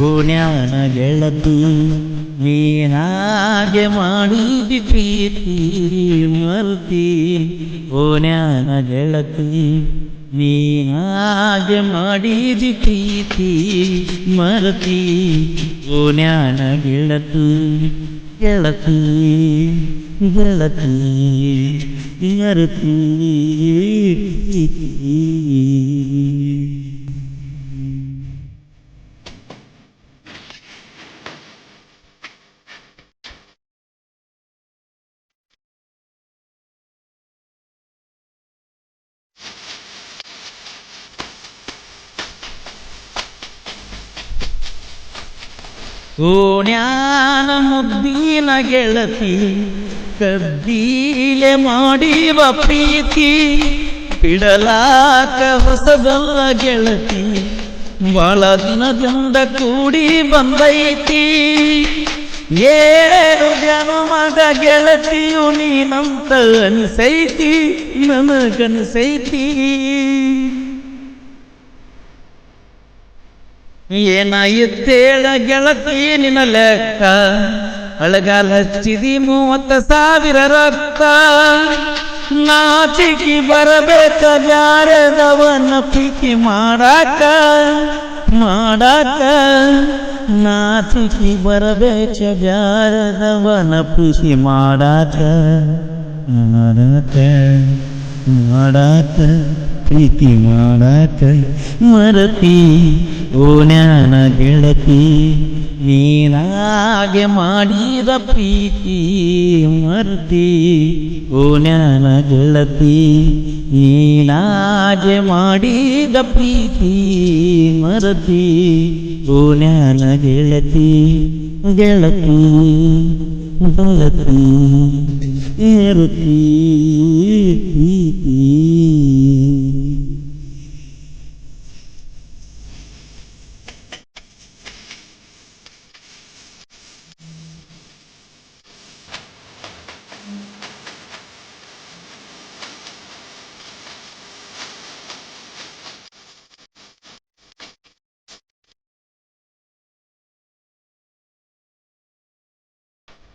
ಓಣ್ಯಾನ ಗೆಳತಿ ನೀನಾಗೆ ಮಾಡಿದಿ ಪ್ರೀತಿ ಮರ್ತಿ ಓಣ್ಯಾನ ಗೆಳತಿ ನೀನಾಗೆ ಮಾಡಿದಿ ಪ್ರೀತಿ ಮರ್ತಿ ಓಣ್ಯಾನ ಗೆಳತಿ ಗೆಳತಿ ಗೆಳತಿ ಮರ್ತಿ ಓಣ್ಯಾನ ಮುದ್ದಿನ ಗೆಳತಿ ಕದ್ದೀಲೆ ಮಾಡಿವ ಪ್ರೀತಿ ಬಿಡಲಾಕ ಹೊಸದಲ್ಲ ಗೆಳತಿ ಬಾಳ ದಿನದಿಂದ ಕೂಡಿ ಬಂದೈತಿ ಏಳು ಜನ್ಮದ ಗೆಳತಿಯು ನೀನಂತ ಅನಿಸೈತಿ ನನಗನಿಸೈತಿ ಏನಾಯಿತ್ತೇಳ ಗೆಳತಿ ನಿನ್ನ ಲೆಕ್ಕ ಅಳಗಾಲ ಹಚ್ಚಿದಿ 30,000 ರೊಕ್ಕ ನಾಚಿಕಿ ಬರಬೇಕ ಬ್ಯಾರದವನ ಪ್ರೀತಿ ಮಾಡಾಕ ನಾಚಿಕಿ ಬರಬೇಕ ಬ್ಯಾರದವನ ಪ್ರೀತಿ ಮಾಡಾಕ ಪ್ರೀತಿ ಮಾಡಾಕ ಮರತಿ ಓಣ್ಯಾನ ಗೆಳತಿ ನೀನಾಗೆ ಮಾಡಿದ ಪ್ರೀತಿ ಮರ್ತಿ ಓಣ್ಯಾನ ಗೆಳತಿ ನೀನಾಗೆ ಮಾಡಿದ ಪ್ರೀತಿ ಮರತಿ ಓಣ್ಯಾನ ಗೆಳತಿ ಗೆಳತಿ ಗೆಳತಿ ಮರತಿ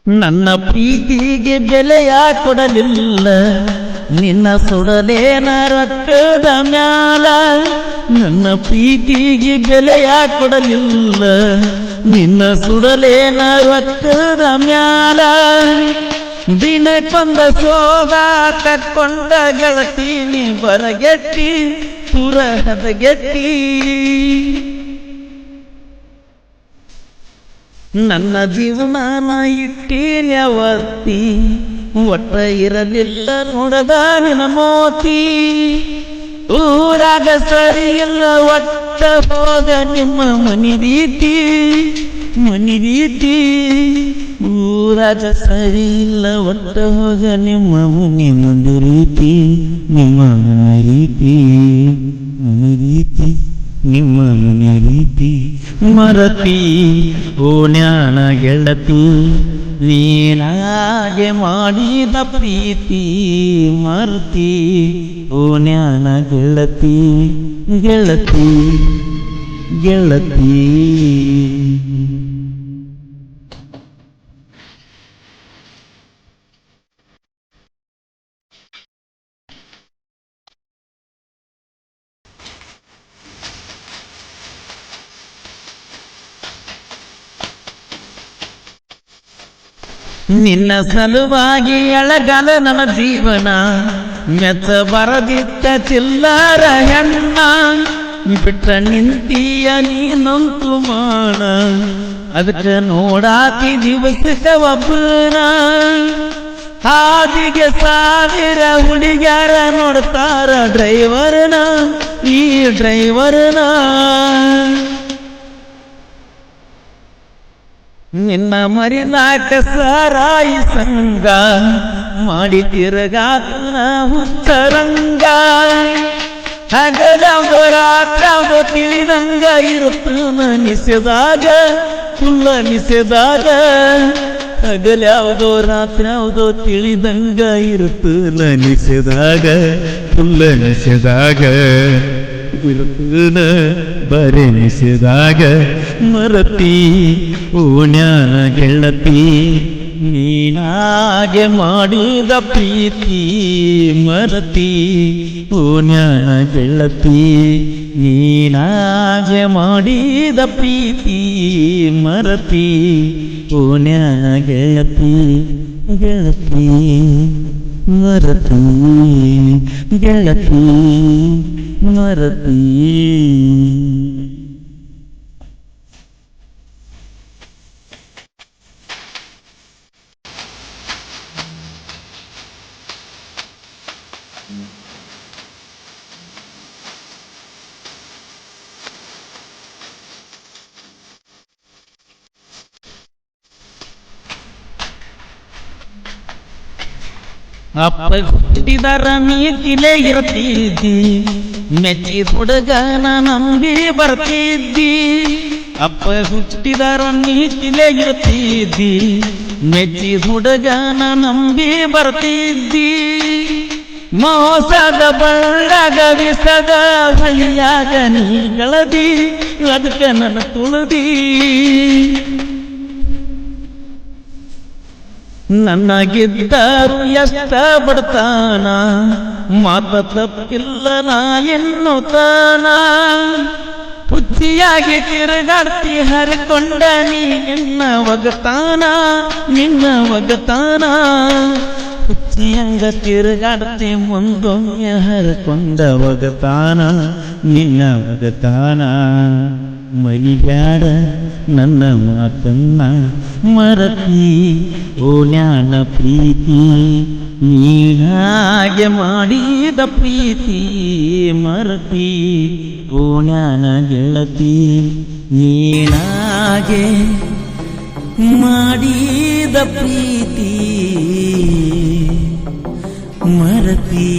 ನನ್ನ ಪ್ರೀತಿಗೆ ಬೆಲೆಯ ಕೊಡಲಿಲ್ಲ ನಿನ್ನ ಸುಡಲೇನ ರೊಕ್ಕದ ಮ್ಯಾಲ ನನ್ನ ಪ್ರೀತಿಗೆ ಬೆಲೆಯ ಕೊಡಲಿಲ್ಲ ನಿನ್ನ ಸುಡಲೇನ ರೊಕ್ಕದ ಮ್ಯಾಲ ದಿನಕ್ಕೊಂದ ಸೋಗ ತಕ್ಕೊಂಡ ಗೆಳತೀನಿ ಬರಗೆಟ್ಟಿ ಪುರಹದ ಗೆಟ್ಟಿ ನನ್ನ ಜೀವನ ಇಟ್ಟೀನ್ಯವತ್ತಿ ಒಟ್ಟ ಇರಲಿಲ್ಲ ನೋಡದ ನಿನ್ನ ಮೋತಿ ಊರಾಗ ಸರಿ ಇಲ್ಲ ಒಟ್ಟ ಹೋದ ನಿಮ್ಮ ಮನಿ ರೀತಿ ಊರಾಗ ಸರಿ ಇಲ್ಲ ಒಟ್ಟ ಹೋಗ ನಿಮ್ಮ ಮನಿ ರೀತಿ ನಿಮ್ಮ ರೀತಿ ನಿಮ್ಮ ಮನೆ ರೀತಿ ಮರತಿ ಓಣ್ಯಾನ ಗೆಳತಿ ನೀನಾಗೆ ಮಾಡಿದ ಪ್ರೀತಿ ಮರ್ತಿ ಓಣ್ಯಾನ ಗೆಳತಿ ಗೆಳತಿ ಗೆಳತಿ ನಿನ್ನ ಸಲುವಾಗಿ ಎಳಗಲ ನನ್ನ ಜೀವನ ಮೆಚ್ಚ ಬರದಿತ್ತ ಚಿಲ್ಲರ ಹೆಣ್ಣ ಬಿಟ್ಟ ನಿಂತೀಯ ನೀನಂತು ಮಾಡ ಅದಕ್ಕೆ ನೋಡಾತಿ ದಿವಸಕ್ಕ ಒಬ್ಬನ ಹಾದಿಗೆ 1000 ಹುಡುಗ್ಯಾರ ನೋಡ್ತಾರ ಡ್ರೈವರ್ನ ಈ ಡ್ರೈವರ್ನ ನಿನ್ನ ಮರಿನಾಕ ಸಾರಾಯಿ ಸಂಗ ಮಾಡಿ ತಿರುಗಾತನ ಹುತ್ತರಂಗ ಹಗಲವ್ದು ರಾತ್ರಾವ್ದು ತಿಳಿದಂಗ ಇರುತ್ತನ ನಿಸೆದಾಗ ಫುಲ್ಲ ನಿಸೆದಾಗ ಹಗಲ್ಯಾವ್ದೋ ರಾತ್ರಾವ್ದೋ ತಿಳಿದಂಗ ಇರುತ್ತನ ನಿಸೆದಾಗ ಫುಲ್ಲ ನಿಸೆದಾಗ ಗುರುತುನ ಬರೆನಿಸಿದಾಗ ಮರತಿ ಓಣ್ಯಾನ ಗೆಳತಿ ನೀನಾಗೆ ಮಾಡಿದ ಪ್ರೀತಿ ಮರತಿ ಓಣ್ಯಾನ ಗೆಳತಿ ನೀನಾಗೆ ಮಾಡಿದ ಪ್ರೀತಿ ಮರತಿ ಓಣ್ಯಾನ ಗೆಳತಿ ಗೆಳತಿ ಮರತಿ ಗೆಳತಿ ಮರತಿ. ಅಪ್ಪ ಹುಟ್ಟಿದರ ನೀತಿಲೇ ಇರ್ತಿದ್ದಿ, ಮೆಚ್ಚಿದ ಹುಡುಗನ ನಂಬಿ ಬರ್ತಿದ್ದಿ. ಅಪ್ಪ ಹುಟ್ಟಿದರ ನೀತಿಲೇ ಇರ್ತಿದ್ದಿ, ಮೆಚ್ಚಿದ ಹುಡುಗನ ನಂಬಿ ಬರ್ತಿದ್ದಿ. ಮೋಸದ ಬಳ್ಳಗ ವಿಸದ ಹಳ್ಳಿಯಾಗ ನೀ ಗಳದಿ, ಅದಕ್ಕೆ ನನ್ನ ತುಳದಿ. ನನಗಿದ್ದರು ಎಷ್ಟ ಬಡ್ತಾನ, ಮಾತ ತಪ್ಪಿಲ್ಲ ನಾ ಎನ್ನುತ್ತಾನ. ಹುಚ್ಚಿಯಾಗಿ ತಿರುಗಾಡ್ತಿ ಹರಿಕೊಂಡ ನೀ ನಿನ್ನ ಒಗತಾನ, ನಿನ್ನ ಒಗತಾನ. ಹುಚ್ಚಿಯಂಗ ತಿರುಗಾಡ್ತಿ ಮುಂದೊಮ್ಮೆ ಹರಿಕೊಂಡ ಒಗತಾನ, ನಿನ್ನ ಒಗತಾನ. ಮರಿಬ್ಯಾಡ ನನ್ನ ಮಾತನ್ನ ಮರತಿ ಓಣ್ಯಾನ ಪ್ರೀತಿ, ನೀನಾಗೆ ಮಾಡಿದ ಪ್ರೀತಿ ಮರತಿ ಓಣ್ಯಾನ ಗೆಳತಿ. ನೀನಾಗೆ ಮಾಡಿದ ಪ್ರೀತಿ ಮರತಿ